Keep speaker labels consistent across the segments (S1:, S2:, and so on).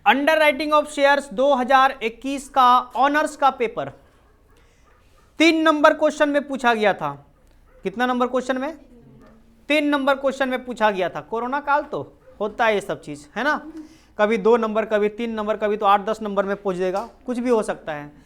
S1: Under writing of shares 2021 का honours का paper 3 number question में पूछा गया था। कितना नंबर क्वेश्चन में? 3 नंबर क्वेश्चन में पूछा गया था। कोरोना काल तो होता है ये सब चीज, है ना, कभी 2 नंबर, कभी 3 नंबर, कभी तो 8-10 नंबर में पूछ देगा, कुछ भी हो सकता है।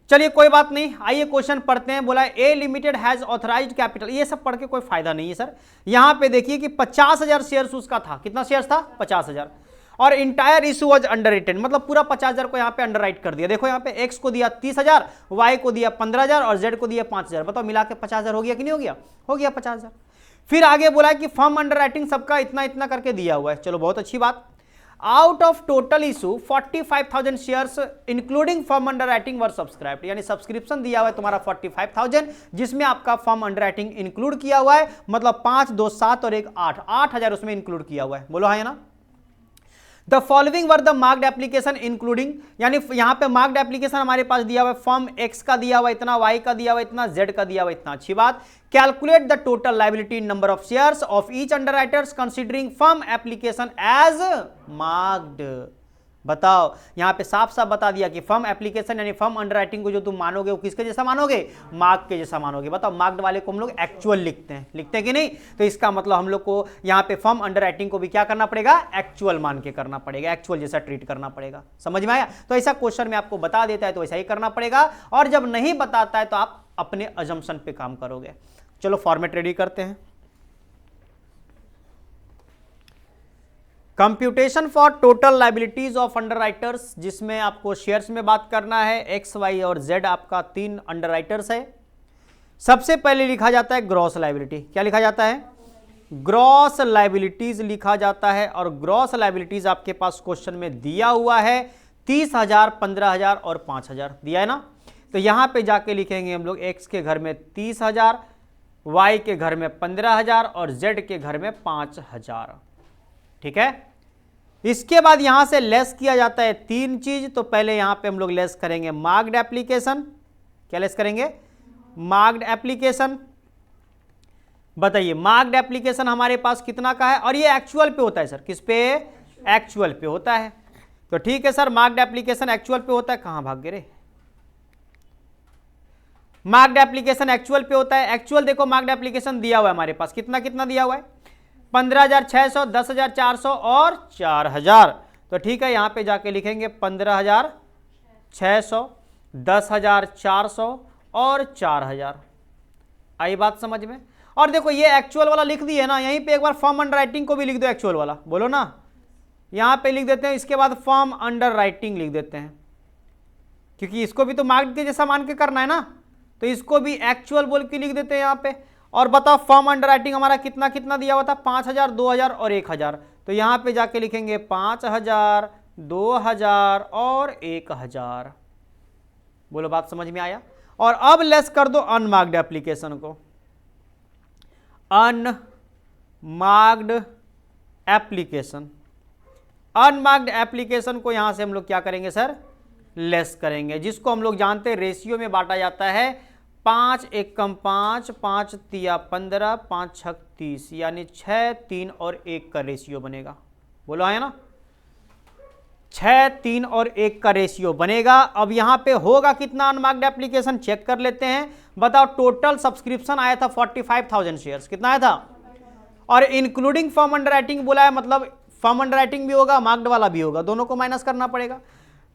S1: चलिए कोई बात नहीं, आइए क्वेश्चन पढ़ते हैं। बोला ए लिमिटेड हैज ऑथराइज्ड कैपिटल। ये सब पढ़ के कोई फायदा नहीं है सर। यहां पे देखिए कि 50,000 शेयर्स उसका था। कितना शेयर्स था? 50,000। और इंटायर इशू वाज अंडरराइटेड, मतलब पूरा 50,000 को यहां पे अंडरराइट कर दिया। देखो यहां पे एक्स को दिया 30,000, वाई को दिया 15,000 और जेड को दिया 5,000। बताओ मिला के 50,000 हो गया कि नहीं हो गया? हो गया 50,000। फिर आगे बोला कि फर्म अंडरराइटिंग सबका इतना इतना करके दिया हुआ है। चलो बहुत अच्छी बात। Out of total issue 45,000 shares including firm underwriting were subscribed, यानी सब्सक्रिप्शन दिया हुआ है तुम्हारा 45,000, जिसमें आपका फर्म अंडरराइटिंग इंक्लूड किया हुआ है। मतलब 5, 2, 7 और 1 8, 8,000 उसमें इंक्लूड किया हुआ है। बोलो हाँ या ना? The following were the marked application including, यानी यहां पे मार्क्ड एप्लीकेशन हमारे पास दिया हुआ है, फॉर्म एक्स का दिया हुआ इतना, वाई का दिया हुआ इतना, जेड का दिया हुआ इतना। अच्छी बात। Calculate the total liability in number of shares of each underwriters considering firm application as marked. बताओ यहां पे साफ साफ बता दिया कि फर्म एप्लीकेशन यानी फर्म अंडरराइटिंग को जो तुम मानोगे वो किसके जैसा मानोगे? मार्क के जैसा मानोगे। बताओ मार्क्ड वाले को हम लोग एक्चुअल लिखते हैं कि नहीं? तो इसका मतलब हम लोग को यहां पे फर्म अंडरराइटिंग को भी क्या करना पड़ेगा? एक्चुअल मान के करना पड़ेगा, एक्चुअल जैसा ट्रीट करना पड़ेगा। समझ में आया? तो ऐसा क्वेश्चन में आपको बता देता है तो ऐसा ही करना पड़ेगा, और जब नहीं बताता है तो आप अपने अजम्पशन पे काम करोगे। चलो फॉर्मेट रेडी करते हैं। Computation for total liabilities of underwriters, जिसमें आपको शेयर्स में बात करना है। एक्स, वाई और जेड आपका 3 अंडरराइटर्स है। सबसे पहले लिखा जाता है ग्रॉस लायबिलिटी। क्या लिखा जाता है? ग्रॉस लायबिलिटीज लिखा जाता है। और ग्रॉस लायबिलिटीज आपके पास क्वेश्चन में दिया हुआ है 30,000, 15,000 और 5,000 दिया है ना। तो यहां पे जाके लिखेंगे हम लोग एक्स के घर में 30,000, वाई के घर में 15,000 और जेड के घर में 5,000। ठीक है। इसके बाद यहां से लेस किया जाता है 3 चीज। तो पहले यहां पे हम लोग लेस करेंगे मार्क्ड एप्लीकेशन। क्या लेस करेंगे? Marked application. बताइए मार्क्ड एप्लीकेशन हमारे पास कितना का है? और ये एक्चुअल पे होता है सर। किस पे? एक्चुअल पे होता है। तो ठीक है सर, मार्क्ड एप्लीकेशन एक्चुअल पे होता है। कहां भाग गए रे? मार्क्ड एप्लीकेशन एक्चुअल पे होता है। एक्चुअल देखो मार्क्ड एप्लीकेशन दिया हुआ है हमारे पास, कितना कितना दिया हुआ है? 15,600, 10,400 और 4,000। तो ठीक है, यहां पे जाके लिखेंगे 15,600, 10,400 और 4,000। आई बात समझ में? और देखो ये एक्चुअल वाला लिख दिए ना, यहीं पे एक बार फॉर्म अंडर राइटिंग को भी लिख दो एक्चुअल वाला। बोलो ना, यहां पे लिख देते हैं। इसके बाद फॉर्म अंडर राइटिंग लिख देते हैं, क्योंकि इसको भी तो मार्क्ड के जैसा मान के करना है ना। तो इसको भी एक्चुअल बोल के लिख देते हैं यहां पे। और बताओ फॉर्म अंडरराइटिंग हमारा कितना कितना दिया हुआ था? 5,000, 2,000 और 1,000। तो यहां पे जाके लिखेंगे 5,000, 2,000 और 1,000। बोलो बात समझ में आया? और अब लेस कर दो अनमार्क्ड एप्लीकेशन को। अनमार्क्ड एप्लीकेशन, अनमार्क्ड एप्लीकेशन को यहां से हम लोग क्या करेंगे सर? लेस करेंगे, जिसको हम लोग जानते हैं रेशियो में बांटा जाता है 5 एकम 5, 5 तिया 15, 5 छक 30, यानी 6, 3 और 1 का रेशियो बनेगा। बोलो है ना? 6, 3 और 1 का रेशियो बनेगा। अब यहां पे होगा कितना अनमार्क्ड एप्लीकेशन? चेक कर लेते हैं। बताओ टोटल सब्सक्रिप्शन आया था 45,000 शेयर्स। कितना आया था? और इंक्लूडिंग फॉर्म अंडरराइटिंग बोला है, मतलब फॉर्म अंडरराइटिंग भी होगा, मार्क्ड वाला भी होगा, दोनों को माइनस करना पड़ेगा।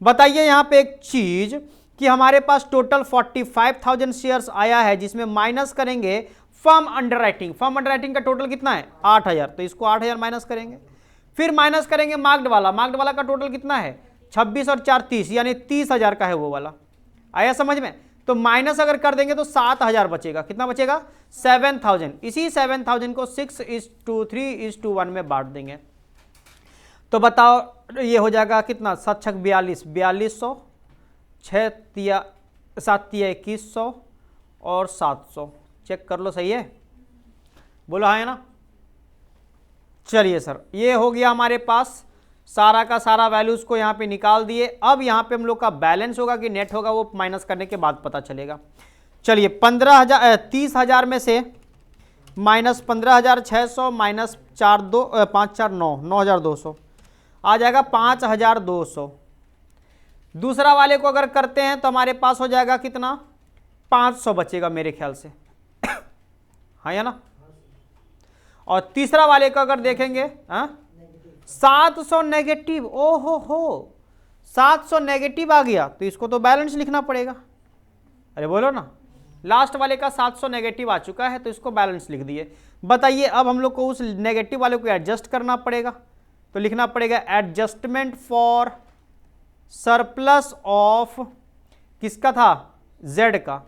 S1: बताइए यहां पे एक चीज कि हमारे पास टोटल 45,000 शेयर्स आया है, जिसमें माइनस करेंगे फर्म अंडरराइटिंग। फर्म अंडरराइटिंग का टोटल कितना है? 8,000। तो इसको 8,000 माइनस करेंगे। फिर माइनस करेंगे मार्क्ड वाला। मार्क्ड वाला का टोटल कितना है? 26 और 4 30, यानी 30,000 का है वो वाला। आया समझ में? तो माइनस अगर कर देंगे तो 7,000 बचेगा। कितना बचेगा? 7,000। इसी 7,000 को 6:3:1 में बांट देंगे। तो बताओ ये हो जाएगा कितना? 7 छक 42, 4200, 6 तिया 7 तिया 2100 और 700। चेक कर लो, सही है? बोलो हाँ है ना? चलिए सर, ये हो गया हमारे पास सारा का सारा वैल्यूज को यहाँ पे निकाल दिए। अब यहाँ पे हम लोग का बैलेंस होगा कि नेट होगा वो माइनस करने के बाद पता चलेगा। चलिए 30,000 में से माइनस 15,600 माइनस 5 4 9, 9,200 आ जाएगा 5200। दूसरा वाले को अगर करते हैं तो हमारे पास हो जाएगा कितना, 500 बचेगा मेरे ख्याल से, हाँ या ना। और तीसरा वाले को अगर देखेंगे 700 नेगेटिव, ओहो हो 700 नेगेटिव आ गया, तो इसको तो बैलेंस लिखना पड़ेगा। अरे बोलो ना, लास्ट वाले का 700 नेगेटिव आ चुका है तो इसको बैलेंस लिख दिए। बताइए अब हम लोग को उस नेगेटिव वाले को एडजस्ट करना पड़ेगा, तो लिखना पड़ेगा एडजस्टमेंट फॉर सरप्लस ऑफ किसका था, z का,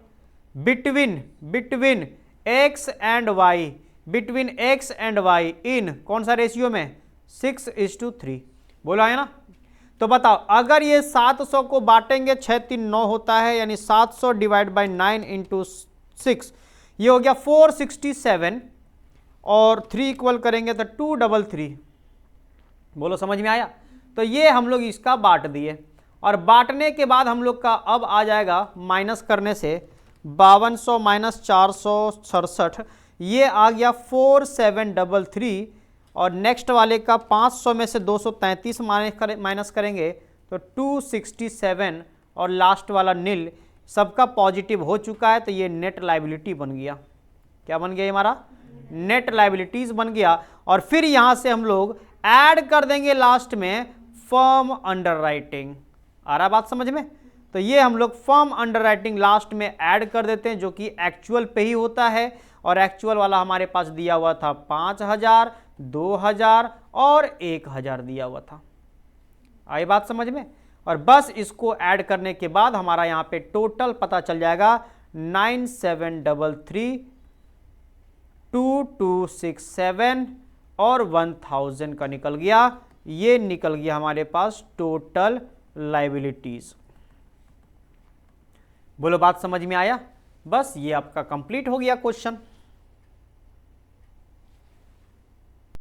S1: between x and y, between x and y इन कौन सा रेशियो में, 6:3। बोला है ना। तो बताओ अगर ये 700 को बांटेंगे 6 3 9 होता है, यानी 700 डिवाइड बाई 9 इंटू 6, ये हो गया 467, और 3 इक्वल करेंगे तो 233। बोलो समझ में आया। तो ये हम लोग इसका बांट दिए, और बांटने के बाद हम लोग का अब आ जाएगा माइनस करने से 5200 माइनस 467, ये आ गया 4733, और नेक्स्ट वाले का 500 में से 233 माइनस करेंगे तो 267, और लास्ट वाला नील, सबका पॉजिटिव हो चुका है, तो ये नेट लायबिलिटी बन गया। क्या बन गया, ये हमारा नेट लायबिलिटीज बन गया। और फिर यहां से हम लोग ऐड कर देंगे लास्ट में फर्म अंडरराइटिंग। आ रहा बात समझ में। तो ये हम लोग फर्म अंडरराइटिंग लास्ट में ऐड कर देते हैं, जो कि एक्चुअल पे ही होता है, और एक्चुअल वाला हमारे पास दिया हुआ था 5000, 2000 और 1000 दिया हुआ था। आई बात समझ में। और बस इसको ऐड करने के बाद हमारा यहाँ पे टोटल पता चल जाएगा 9733, 2267 और 1000 का निकल गया। ये निकल गया हमारे पास टोटल लायबिलिटीज। बोलो बात समझ में आया। बस ये आपका कंप्लीट हो गया क्वेश्चन।